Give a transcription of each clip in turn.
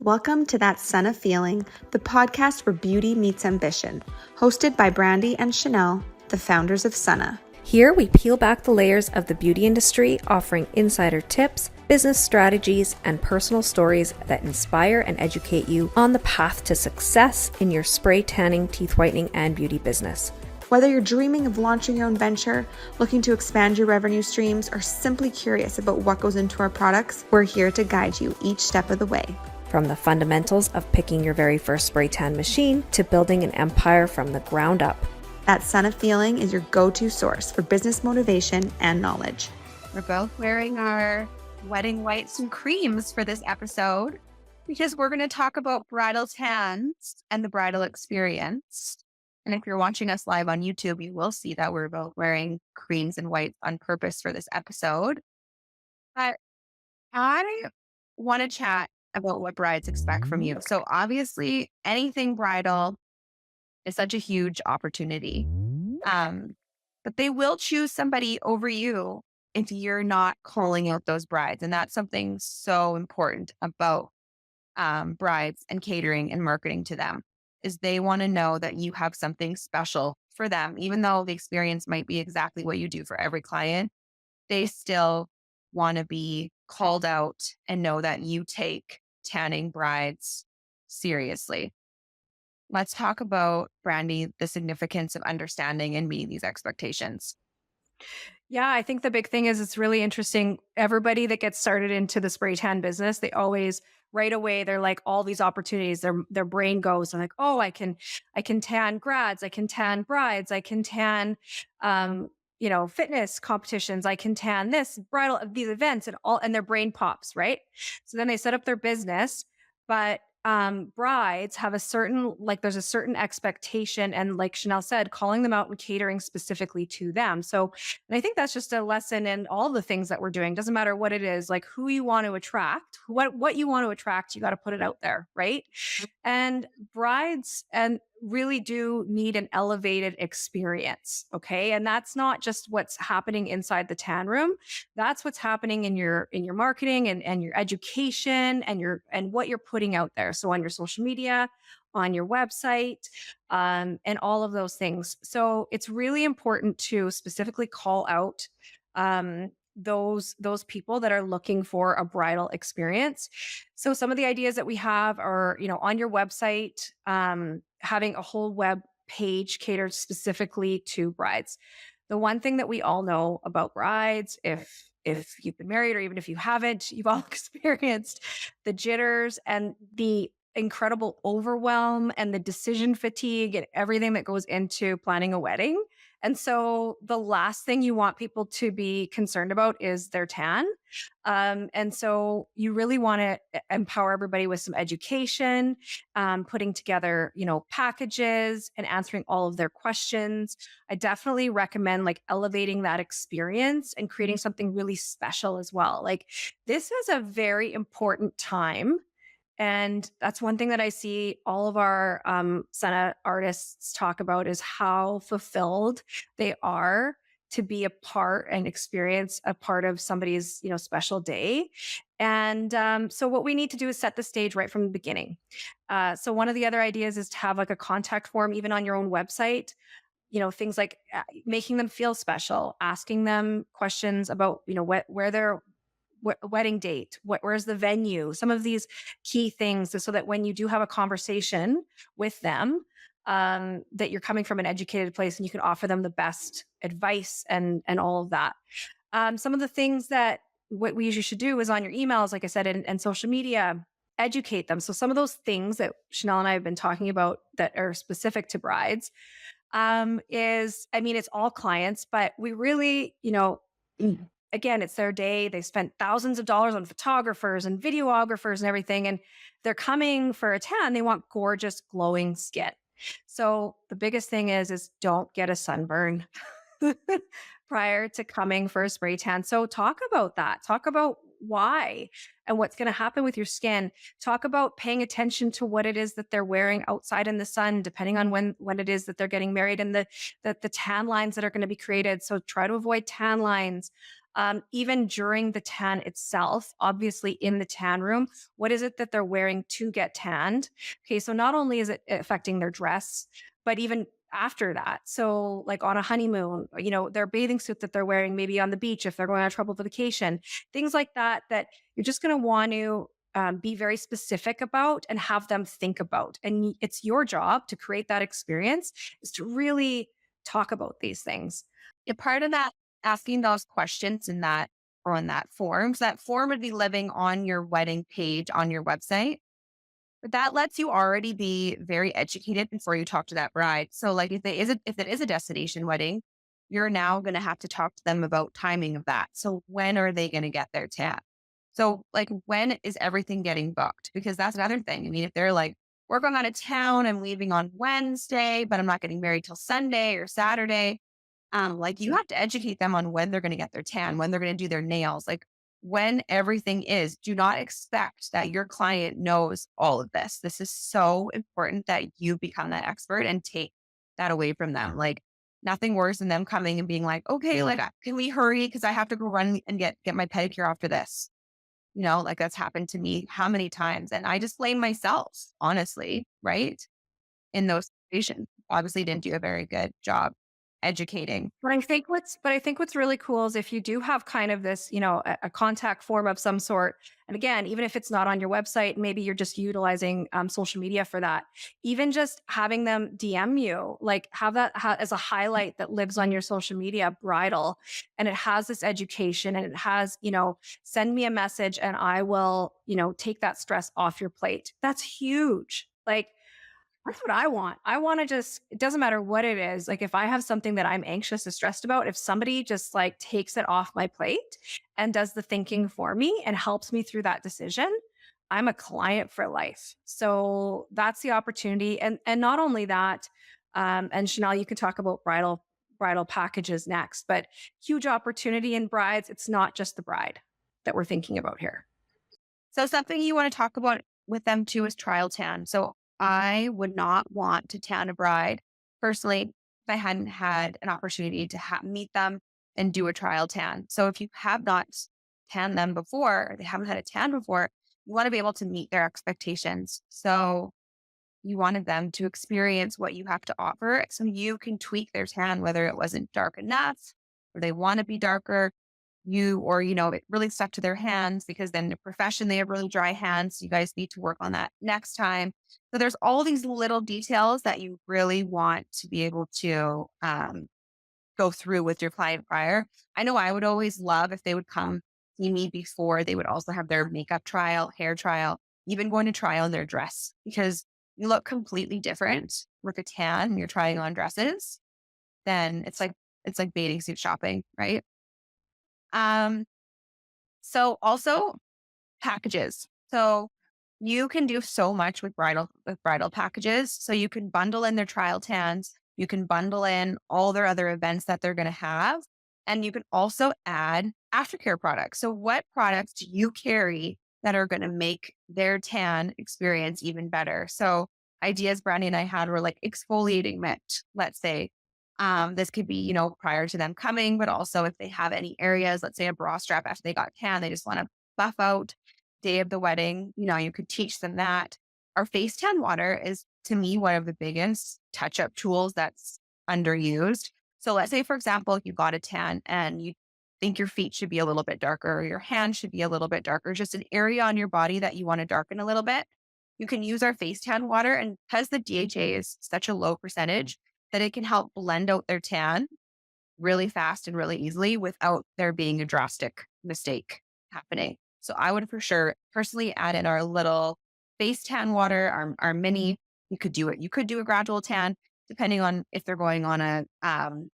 Welcome to That SUNNA Feeling, the podcast where beauty meets ambition, hosted by Brandy and Chanel, the founders of SUNNA. Here we peel back the layers of the beauty industry, offering insider tips, business strategies, and personal stories that inspire and educate you on the path to success in your spray tanning, teeth whitening, and beauty business. Whether you're dreaming of launching your own venture, looking to expand your revenue streams, or simply curious about what goes into our products, we're here to guide you each step of the way. From the fundamentals of picking your very first spray tan machine to building an empire from the ground up. That SUNNA Feeling is your go-to source for business motivation and knowledge. We're both wearing our wedding whites and creams for this episode because we're going to talk about bridal tans and the bridal experience. And if you're watching us live on YouTube, you will see that we're both wearing creams and whites on purpose for this episode. But I want to chat about what brides expect from you. So obviously, anything bridal is such a huge opportunity. But they will choose somebody over you if you're not calling out those brides. And that's something so important about brides and catering and marketing to them, is they want to know that you have something special for them. Even though the experience might be exactly what you do for every client, they still want to be called out and know that you take tanning brides seriously. Let's talk about, Brandy, the significance of understanding and meeting these expectations. Yeah, I think the big thing is it's really interesting. Everybody that gets started into the spray tan business, they always right away they're like all these opportunities. Their brain goes and like, oh, I can tan grads, I can tan brides, I can tan fitness competitions, I can tan this bridal these events and their brain pops, right? So then they set up their business, but brides have there's a certain expectation, and like Chanel said, calling them out and catering specifically to them. So, and I think that's just a lesson in all the things that we're doing. Doesn't matter what it is, like who you want to attract, what you want to attract, you got to put it out there, right? And brides and really do need an elevated experience. Okay. And that's not just what's happening inside the tan room. That's what's happening in your marketing and your education and what you're putting out there. So on your social media, on your website, and all of those things. So it's really important to specifically call out those people that are looking for a bridal experience. So some of the ideas that we have are, on your website, having a whole web page catered specifically to brides. The one thing that we all know about brides, if you've been married or even if you haven't, you've all experienced the jitters and the incredible overwhelm and the decision fatigue and everything that goes into planning a wedding. And so the last thing you want people to be concerned about is their tan. And so you really want to empower everybody with some education, putting together, packages and answering all of their questions. I definitely recommend like elevating that experience and creating something really special as well. Like this is a very important time. And that's one thing that I see all of our SUNNA artists talk about is how fulfilled they are to be a part and experience a part of somebody's, special day. And so what we need to do is set the stage right from the beginning. So one of the other ideas is to have like a contact form, even on your own website, things like making them feel special, asking them questions about, where they're wedding date, where's the venue, some of these key things, so that when you do have a conversation with them, that you're coming from an educated place and you can offer them the best advice and all of that. Some of the things that what we usually should do is on your emails, like I said, and social media, educate them. So some of those things that Chanel and I have been talking about that are specific to brides it's all clients, but we really, again, it's their day. They spent thousands of dollars on photographers and videographers and everything. And they're coming for a tan. They want gorgeous, glowing skin. So the biggest thing is don't get a sunburn prior to coming for a spray tan. So talk about that. Talk about why and what's going to happen with your skin. Talk about paying attention to what it is that they're wearing outside in the sun, depending on when it is that they're getting married, and the tan lines that are going to be created. So try to avoid tan lines. Even during the tan itself, obviously in the tan room, what is it that they're wearing to get tanned? Okay, so not only is it affecting their dress, but even after that. So, like on a honeymoon, their bathing suit that they're wearing, maybe on the beach if they're going on a travel vacation, things like that, that you're just going to want to be very specific about and have them think about. And it's your job to create that experience, is to really talk about these things. A part of that, asking those questions in that or on that form, so that form would be living on your wedding page on your website. But that lets you already be very educated before you talk to that bride. So like if it is a destination wedding, you're now going to have to talk to them about timing of that. So when are they going to get their tan? So like when is everything getting booked? Because that's another thing. I mean, if they're like, we're going out of town, I'm leaving on Wednesday, but I'm not getting married till Sunday or Saturday. Like you have to educate them on when they're going to get their tan, when they're going to do their nails, like when everything is. Do not expect that your client knows all of this. This is so important that you become that expert and take that away from them. Like nothing worse than them coming and being like, okay, like can we hurry? Cause I have to go run and get my pedicure after this. Like that's happened to me how many times? And I just blame myself, honestly, right? In those situations, obviously didn't do a very good job educating. But I think what's really cool is if you do have kind of this, a contact form of some sort. And again, even if it's not on your website, maybe you're just utilizing social media for that. Even just having them DM you, like have that as a highlight that lives on your social media, Bridal, and it has this education and it has, send me a message and I will, take that stress off your plate. That's huge. Like, that's what I want. I want to just, it doesn't matter what it is. Like if I have something that I'm anxious or stressed about, if somebody just like takes it off my plate and does the thinking for me and helps me through that decision, I'm a client for life. So that's the opportunity. And not only that, and Chanel, you can talk about bridal packages next, but huge opportunity in brides. It's not just the bride that we're thinking about here. So something you want to talk about with them too is trial tan. So I would not want to tan a bride personally if I hadn't had an opportunity to meet them and do a trial tan. So if you have not tanned them before, or they haven't had a tan before, you want to be able to meet their expectations. So you wanted them to experience what you have to offer so you can tweak their tan, whether it wasn't dark enough or they want to be darker. It really stuck to their hands because then the profession, they have really dry hands. So you guys need to work on that next time. So there's all these little details that you really want to be able to go through with your client prior. I know I would always love if they would come see me before they would also have their makeup trial, hair trial, even going to try on their dress because you look completely different with a tan and you're trying on dresses. Then it's like bathing suit shopping, right? So also packages. So you can do so much with bridal packages. So you can bundle in their trial tans. You can bundle in all their other events that they're going to have. And you can also add aftercare products. So what products do you carry that are going to make their tan experience even better? So ideas Brandy and I had were like exfoliating mitt, let's say. This could be, prior to them coming, but also if they have any areas, let's say a bra strap after they got tan, they just want to buff out day of the wedding, you could teach them that. Our face tan water is to me one of the biggest touch-up tools that's underused. So let's say, for example, you got a tan and you think your feet should be a little bit darker or your hands should be a little bit darker, just an area on your body that you want to darken a little bit. You can use our face tan water, and because the DHA is such a low percentage, that it can help blend out their tan really fast and really easily without there being a drastic mistake happening. So I would for sure personally add in our little face tan water, our mini. You could do it. You could do a gradual tan depending on if they're going on a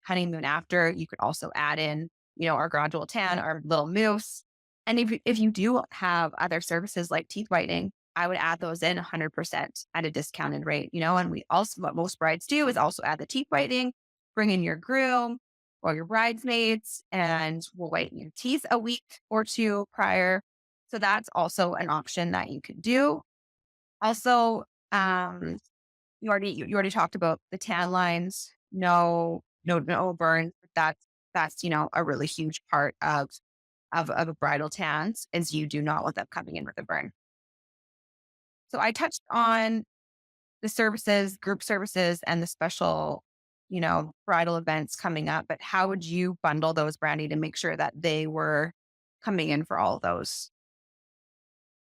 honeymoon after. You could also add in, our gradual tan, our little mousse. And if you do have other services like teeth whitening, I would add those in 100% at a discounted rate, and we also, what most brides do is also add the teeth whitening, bring in your groom or your bridesmaids, and we'll whiten your teeth a week or two prior. So that's also an option that you could do. Also, you already talked about the tan lines, no burns. That's, a really huge part of of a bridal tans is you do not want them coming in with a burn. So I touched on the services, group services, and the special, bridal events coming up, but how would you bundle those, Brandy, to make sure that they were coming in for all of those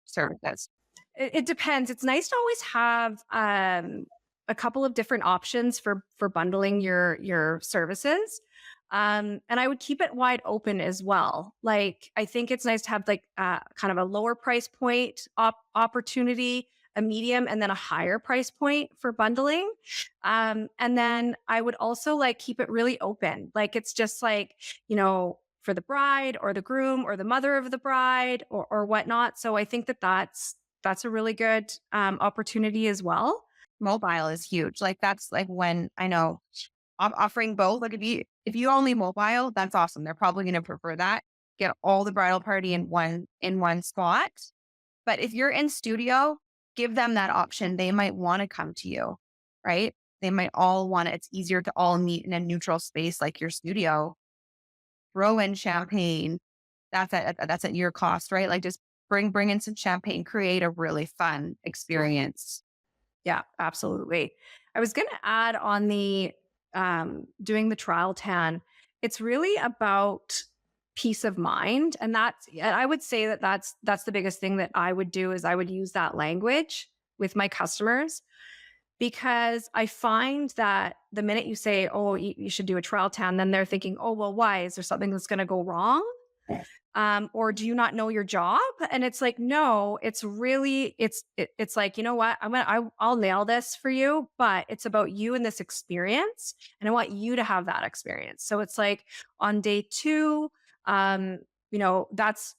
services? It depends. It's nice to always have a couple of different options for bundling your services. And I would keep it wide open as well. Like, I think it's nice to have like kind of a lower price point opportunity, a medium, and then a higher price point for bundling. And then I would also like keep it really open. Like, it's just like, for the bride or the groom or the mother of the bride or whatnot. So I think that's a really good opportunity as well. Mobile is huge. Like, that's like when I know offering both. Like, if you only mobile, that's awesome. They're probably going to prefer that. Get all the bridal party in one spot. But if you're in studio, give them that option. They might want to come to you, right? They might all want it. It's easier to all meet in a neutral space like your studio. Throw in champagne. That's at your cost, right? Like, just bring in some champagne. Create a really fun experience. Yeah, absolutely. I was going to add on the doing the trial tan. It's really about peace of mind, and I would say that's the biggest thing that I would do is I would use that language with my customers, because I find that the minute you say, "Oh, you should do a trial tan," then they're thinking, "Oh, well, why? Is there something that's going to go wrong?" Or do you not know your job? And it's like, no, it's really, it's like, you know what? I'll nail this for you, but it's about you and this experience. And I want you to have that experience. So it's like on day 2, that's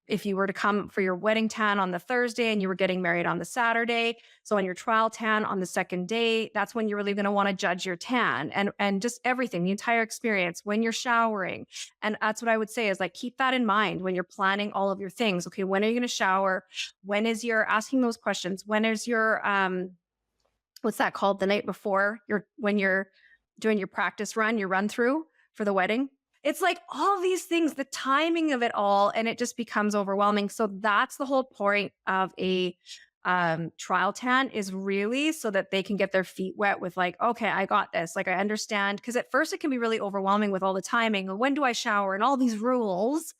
if you were to come for your wedding tan on the Thursday and you were getting married on the Saturday. So on your trial tan on the second day, that's when you're really going to want to judge your tan and just everything, the entire experience when you're showering. And that's what I would say is like, keep that in mind when you're planning all of your things. Okay. When are you going to shower? When is your asking those questions? When is your, what's that called? The night before when you're doing your practice run, your run through for the wedding. It's like all these things, the timing of it all, and it just becomes overwhelming. So that's the whole point of a trial tan, is really so that they can get their feet wet with like, okay, I got this. Like, I understand. Because at first it can be really overwhelming with all the timing. When do I shower and all these rules,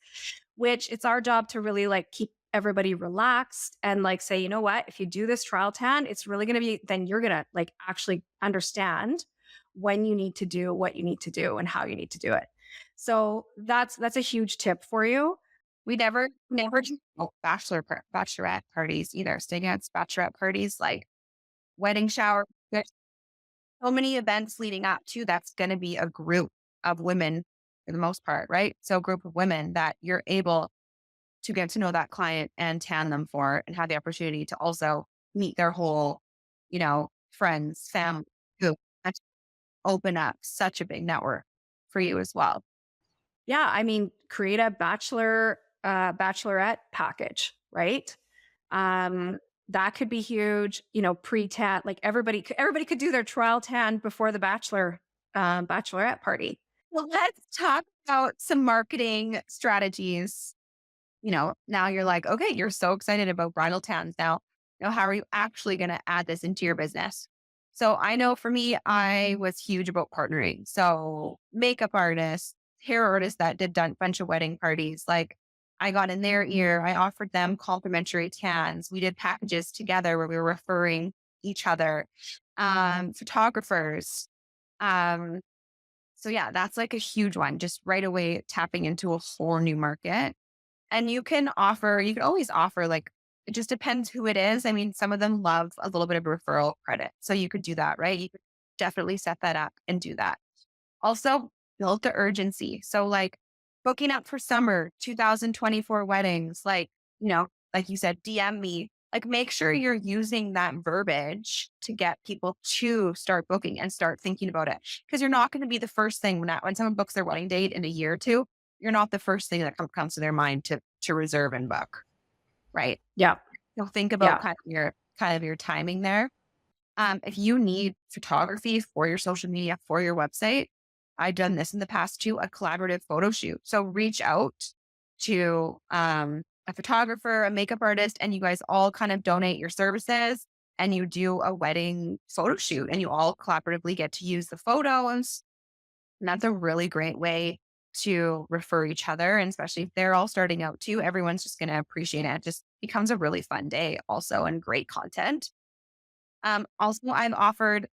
which it's our job to really like keep everybody relaxed and like say, you know what, if you do this trial tan, it's really going to be, then you're going to like actually understand when you need to do what you need to do and how you need to do it. So that's a huge tip for you. We never do bachelorette parties either. Staying against bachelorette parties, like wedding shower. There's so many events leading up to that's going to be a group of women for the most part, right? So a group of women that you're able to get to know that client and tan them for, and have the opportunity to also meet their whole, friends, family, group, and open up such a big network for you as well. Yeah, I mean, create a bachelorette package, right? That could be huge. Pre-tan, like everybody could do their trial tan before the bachelorette party. Well, let's talk about some marketing strategies. Now you're like, okay, you're so excited about bridal tans now. How are you actually going to add this into your business? So I know for me, I was huge about partnering. So makeup artists, hair artists that did a bunch of wedding parties, like I got in their ear. I offered them complimentary tans. We did packages together where we were referring each other, photographers. So yeah, that's like a huge one. Just right away tapping into a whole new market. And you can always offer, like, it just depends who it is. I mean, some of them love a little bit of referral credit. So you could do that, right? You could definitely set that up and do that. Also, build the urgency. So like booking up for summer 2024 weddings, like you said, DM me, like make sure you're using that verbiage to get people to start booking and start thinking about it. Because you're not going to be the first thing when someone books their wedding date in a year or two, you're not the first thing that comes to their mind to reserve and book. Right. Yeah. So think about kind of your timing there. If you need photography for your social media, for your website, I've done this in the past too, a collaborative photo shoot. So reach out to a photographer, a makeup artist, and you guys all kind of donate your services and you do a wedding photo shoot and you all collaboratively get to use the photos. And that's a really great way to refer each other. And especially if they're all starting out too, everyone's just going to appreciate it. It just becomes a really fun day also and great content. Also, I've offered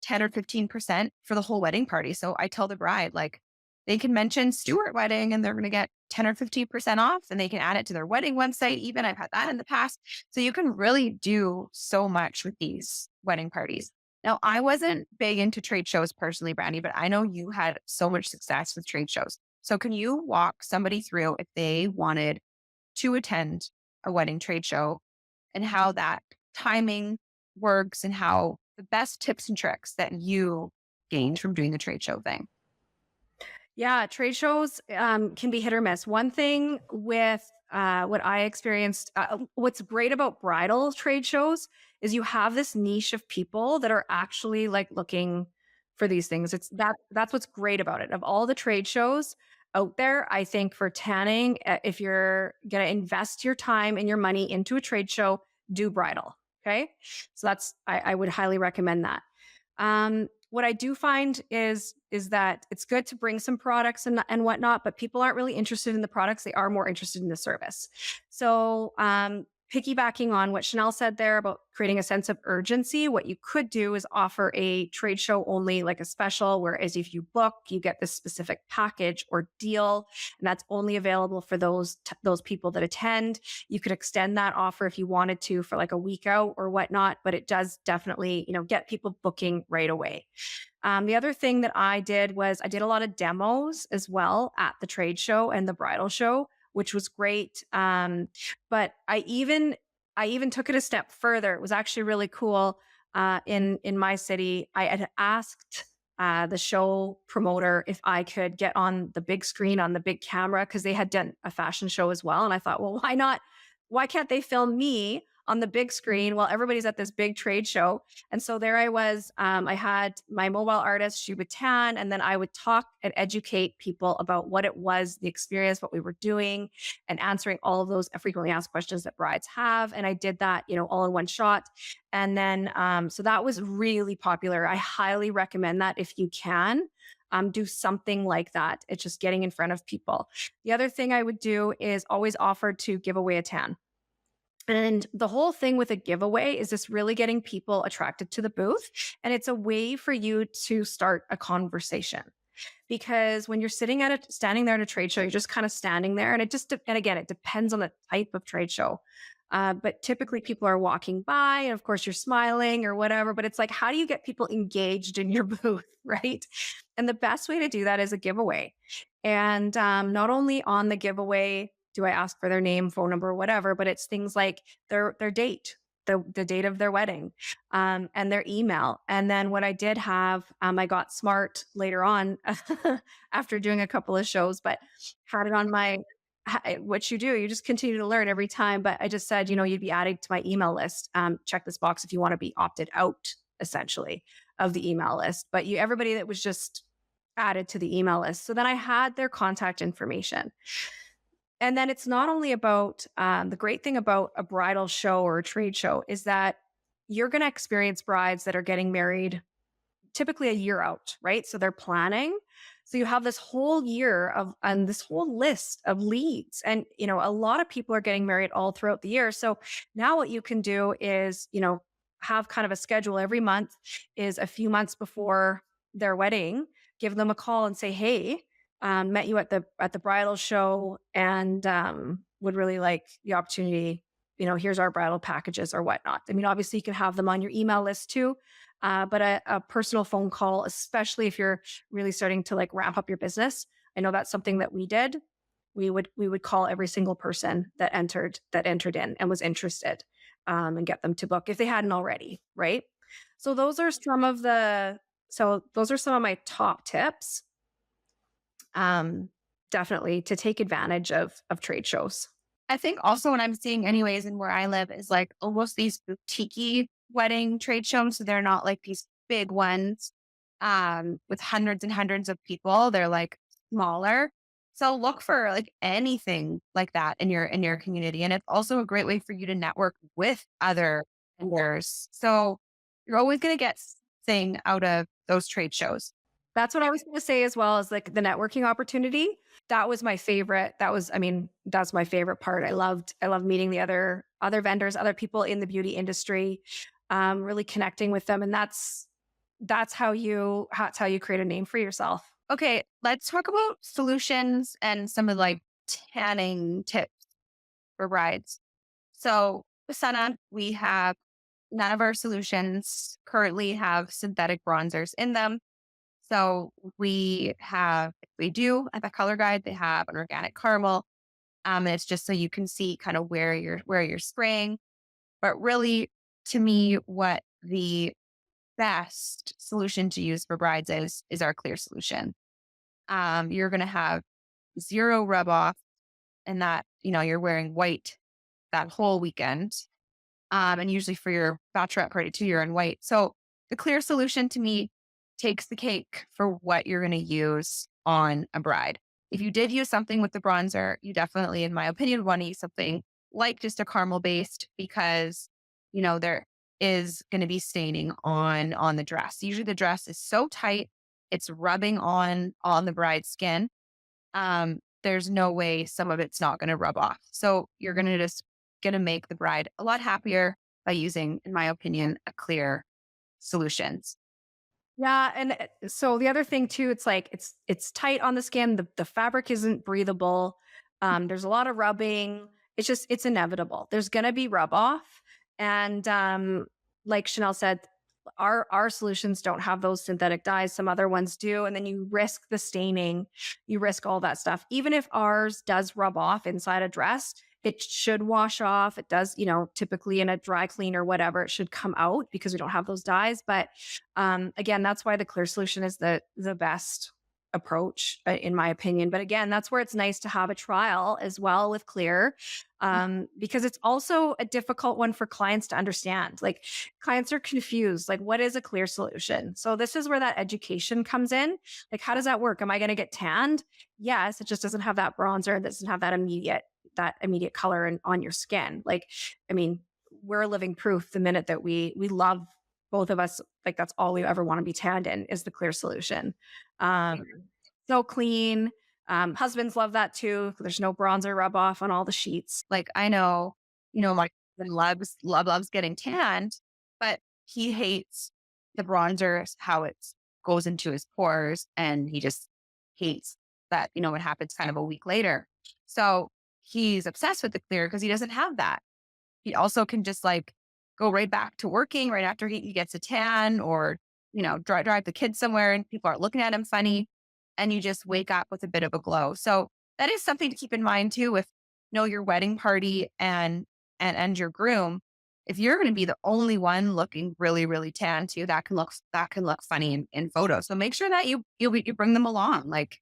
10 or 15% for the whole wedding party. So I tell the bride, like, they can mention Stewart Wedding and they're going to get 10 or 15% off and they can add it to their wedding website. Even I've had that in the past. So you can really do so much with these wedding parties. Now, I wasn't big into trade shows personally, Brandy, but I know you had so much success with trade shows. So can you walk somebody through if they wanted to attend a wedding trade show and how that timing works and how the best tips and tricks that you gained from doing the trade show thing? Yeah, trade shows can be hit or miss. One thing with what I experienced, what's great about bridal trade shows is you have this niche of people that are actually like looking for these things. That's what's great about it. Of all the trade shows out there, I think for tanning, if you're gonna invest your time and your money into a trade show, do bridal. Okay, so I would highly recommend that. What I do find is that it's good to bring some products and whatnot, but people aren't really interested in the products. They are more interested in the service. So, piggybacking on what Chanel said there about creating a sense of urgency, what you could do is offer a trade show only, like a special, whereas if you book, you get this specific package or deal, and that's only available for those people that attend. You could extend that offer if you wanted to for like a week out or whatnot, but it does definitely, get people booking right away. The other thing that I did was I did a lot of demos as well at the trade show and the bridal show, which was great. But I even took it a step further. It was actually really cool. In my city, I had asked the show promoter if I could get on the big screen on the big camera because they had done a fashion show as well. And I thought, well, why not? Why can't they film me on the big screen while everybody's at this big trade show? And so there I was. I had my mobile artist, she would tan, and then I would talk and educate people about what it was, the experience, what we were doing, and answering all of those frequently asked questions that brides have. And I did that, all in one shot. And then, so that was really popular. I highly recommend that if you can. Do something like that. It's just getting in front of people. The other thing I would do is always offer to give away a tan. And the whole thing with a giveaway is this really getting people attracted to the booth. And it's a way for you to start a conversation. Because when you're standing there at a trade show, you're just kind of standing there. And and again, it depends on the type of trade show. But typically people are walking by and of course you're smiling or whatever, but it's like, how do you get people engaged in your booth, right? And the best way to do that is a giveaway. And not only on the giveaway do I ask for their name, phone number, whatever, but it's things like their date, the date of their wedding, and their email. And then what I did have, I got smart later on after doing a couple of shows, but had it on what you do, you just continue to learn every time. But I just said, you'd be added to my email list. Check this box if you want to be opted out, essentially, of the email list. But everybody that was just added to the email list. So then I had their contact information. And then it's not only about the great thing about a bridal show or a trade show is that you're going to experience brides that are getting married typically a year out, right? So they're planning. So you have this whole year and this whole list of leads. And, a lot of people are getting married all throughout the year. So now what you can do is, have kind of a schedule every month is a few months before their wedding, give them a call and say, hey, met you at the bridal show and would really like the opportunity, here's our bridal packages or whatnot. I mean, obviously you can have them on your email list too, but a personal phone call, especially if you're really starting to like ramp up your business. I know that's something that we did. We would call every single person that entered in and was interested and get them to book if they hadn't already, right? So those are some of my top tips. Definitely to take advantage of trade shows. I think also what I'm seeing anyways and where I live is like almost these boutique wedding trade shows. So they're not like these big ones with hundreds and hundreds of people. They're like smaller. So look for like anything like that in your community. And it's also a great way for you to network with other vendors. So you're always going to get something out of those trade shows. That's what I was going to say as well as like the networking opportunity. That was my favorite. That's my favorite part. I loved meeting the other vendors, other people in the beauty industry, really connecting with them. And that's how you create a name for yourself. Okay, let's talk about solutions and some of like tanning tips for brides. So with Sunna, we have none of our solutions currently have synthetic bronzers in them. So we do at the color guide, they have an organic caramel. And it's just so you can see kind of where you're spraying. But really, to me, what the best solution to use for brides is our clear solution. You're gonna have zero rub off and that, you're wearing white that whole weekend. And usually for your bachelorette party too, you're in white. So the clear solution to me takes the cake for what you're going to use on a bride. If you did use something with the bronzer, you definitely, in my opinion, want to use something like just a caramel based because, there is going to be staining on the dress. Usually the dress is so tight, it's rubbing on the bride's skin. There's no way some of it's not going to rub off. So you're going to make the bride a lot happier by using, in my opinion, a clear solutions. Yeah, and so the other thing too, it's like it's tight on the skin. The fabric isn't breathable. There's a lot of rubbing. It's inevitable. There's gonna be rub off, and like Chanel said, our solutions don't have those synthetic dyes. Some other ones do, and then you risk the staining. You risk all that stuff. Even if ours does rub off inside a dress, it should wash off. It does, typically in a dry clean or whatever, it should come out because we don't have those dyes. But again, that's why the clear solution is the best approach, in my opinion. But again, that's where it's nice to have a trial as well with clear, because it's also a difficult one for clients to understand. Like clients are confused, like what is a clear solution? So this is where that education comes in. Like, how does that work? Am I going to get tanned? Yes, it just doesn't have that bronzer. It doesn't have that immediate color on your skin. Like, I mean, we're a living proof. The minute that we love, both of us, like that's all we ever want to be tanned in is the clear solution. So clean. Husbands love that too. There's no bronzer rub off on all the sheets. Like I know, my husband loves getting tanned, but he hates the bronzer, how it goes into his pores, and he just hates that, it happens kind of a week later. So he's obsessed with the clear because he doesn't have that. He also can just like go right back to working right after he gets a tan or, drive the kids somewhere and people aren't looking at him funny. And you just wake up with a bit of a glow. So that is something to keep in mind too with, your wedding party and your groom. If you're going to be the only one looking really, really tan too, that can look funny in photos. So make sure that you bring them along. Like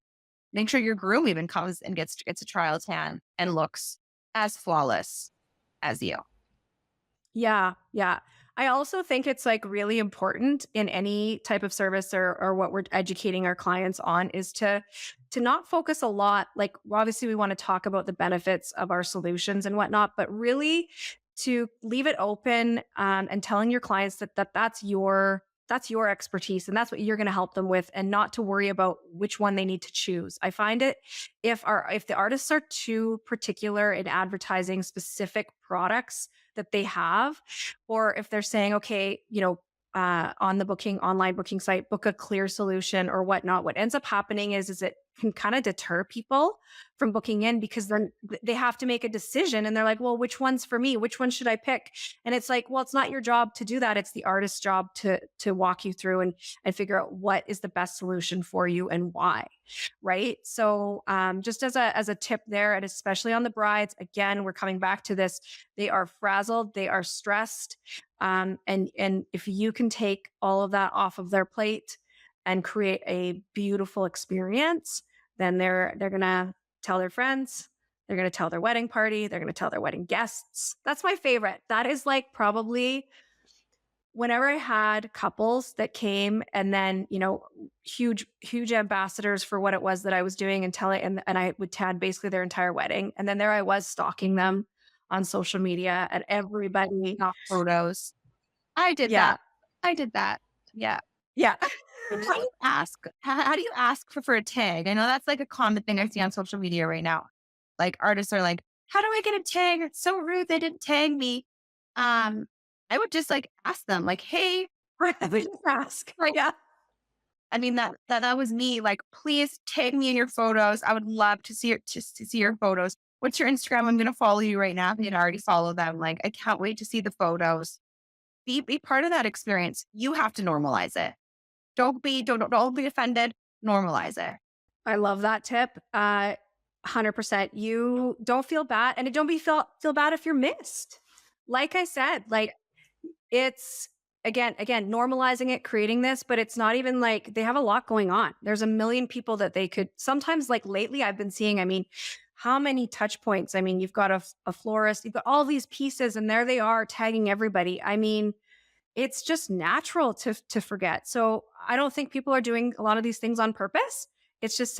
make sure your groom even comes and gets a trial tan and looks as flawless as you. Yeah. Yeah. I also think it's like really important in any type of service or what we're educating our clients on is to not focus a lot. Like obviously we want to talk about the benefits of our solutions and whatnot, but really to leave it open, and telling your clients that that's your expertise and that's what you're going to help them with, and not to worry about which one they need to choose. I find it if the artists are too particular in advertising specific products that they have, or if they're saying, okay, on the online booking site, book a clear solution or whatnot, what ends up happening is it can kind of deter people from booking in, because then they have to make a decision and they're like, well, which one's for me? Which one should I pick? And it's like, well, it's not your job to do that. It's the artist's job to walk you through and figure out what is the best solution for you and why. Right. So just as a tip there, and especially on the brides, again, we're coming back to this. They are frazzled. They are stressed. And if you can take all of that off of their plate and create a beautiful experience, then they're going to tell their friends, they're going to tell their wedding party, they're going to tell their wedding guests. That's my favorite. That is like probably whenever I had couples that came and then, huge, huge ambassadors for what it was that I was doing and telling, and I would tag basically their entire wedding. And then there I was stalking them on social media and everybody. Not photos. I did Yeah. that. I did that. Yeah. Yeah. How do you ask? How do you ask for a tag? I know that's like a common thing I see on social media right now. Like artists are like, how do I get a tag? It's so rude. They didn't tag me. I would just like ask them like, hey, Just ask. like, Yeah. I mean, that was me. Like, please tag me in your photos. I would love to see to see your photos. What's your Instagram? I'm going to follow you right now. If you'd already followed them. Like, I can't wait to see the photos. Be part of that experience. You have to normalize it. Don't be offended. Normalize it. I love that tip. 100%. You don't feel bad, and don't feel bad if you're missed. Like I said, like it's again normalizing it, creating this, but it's not even like they have a lot going on. There's a million people that they could sometimes, like lately I've been seeing, I mean, how many touch points? I mean, you've got a florist, you've got all these pieces, and there they are tagging everybody. I mean, it's just natural to forget. So I don't think people are doing a lot of these things on purpose. It's just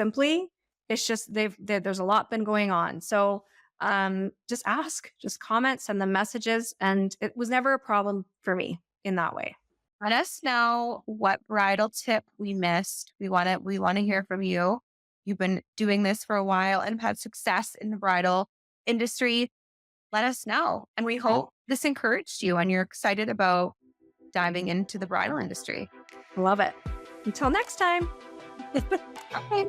there's a lot been going on. So just ask, just comment, send them messages. And it was never a problem for me in that way. Let us know what bridal tip we missed. We want to hear from you. You've been doing this for a while and had success in the bridal industry. Let us know. And we hope this encouraged you and you're excited about diving into the bridal industry. Love it. Until next time. Okay.